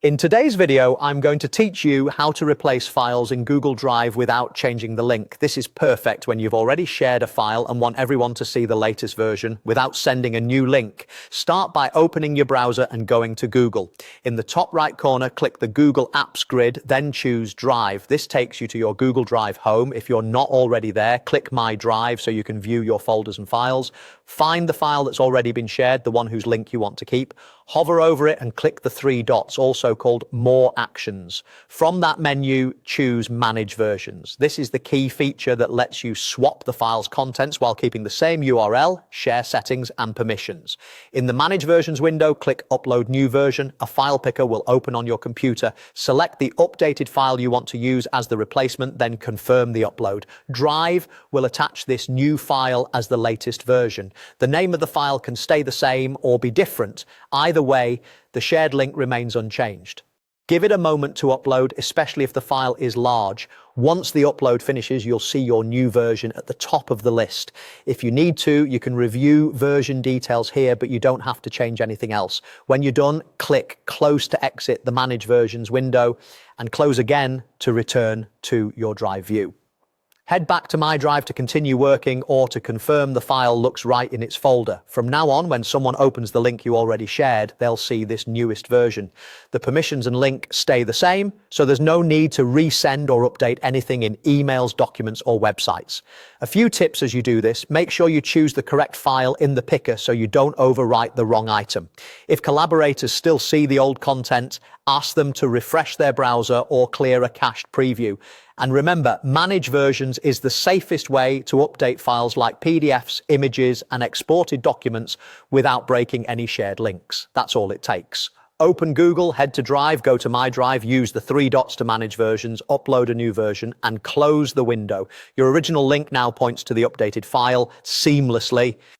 In today's video, I'm going to teach you how to replace files in Google Drive without changing the link. This is perfect when you've already shared a file and want everyone to see the latest version without sending a new link. Start by opening your browser and going to Google. In the top right corner, click the Google Apps grid, then choose Drive. This takes you to your Google Drive home. If you're not already there, click My Drive so you can view your folders and files. Find the file that's already been shared, the one whose link you want to keep. Hover over it and click the three dots, also called More Actions. From that menu, choose Manage Versions. This is the key feature that lets you swap the file's contents while keeping the same URL, share settings, and permissions. In the Manage Versions window, click Upload New Version. A file picker will open on your computer. Select the updated file you want to use as the replacement, then confirm the upload. Drive will attach this new file as the latest version. The name of the file can stay the same or be different. Either way, the shared link remains unchanged. Give it a moment to upload, especially if the file is large. Once the upload finishes, you'll see your new version at the top of the list. If you need to, you can review version details here, but you don't have to change anything else. When you're done, click Close to exit the Manage Versions window and close again to return to your Drive view. Head back to My Drive to continue working or to confirm the file looks right in its folder. From now on, when someone opens the link you already shared, they'll see this newest version. The permissions and link stay the same, so there's no need to resend or update anything in emails, documents, or websites. A few tips as you do this: make sure you choose the correct file in the picker so you don't overwrite the wrong item. If collaborators still see the old content, ask them to refresh their browser or clear a cached preview. And remember, Manage Versions is the safest way to update files like PDFs, images, and exported documents without breaking any shared links. That's all it takes. Open Google, head to Drive, go to My Drive, use the three dots to manage versions, upload a new version, and close the window. Your original link now points to the updated file seamlessly.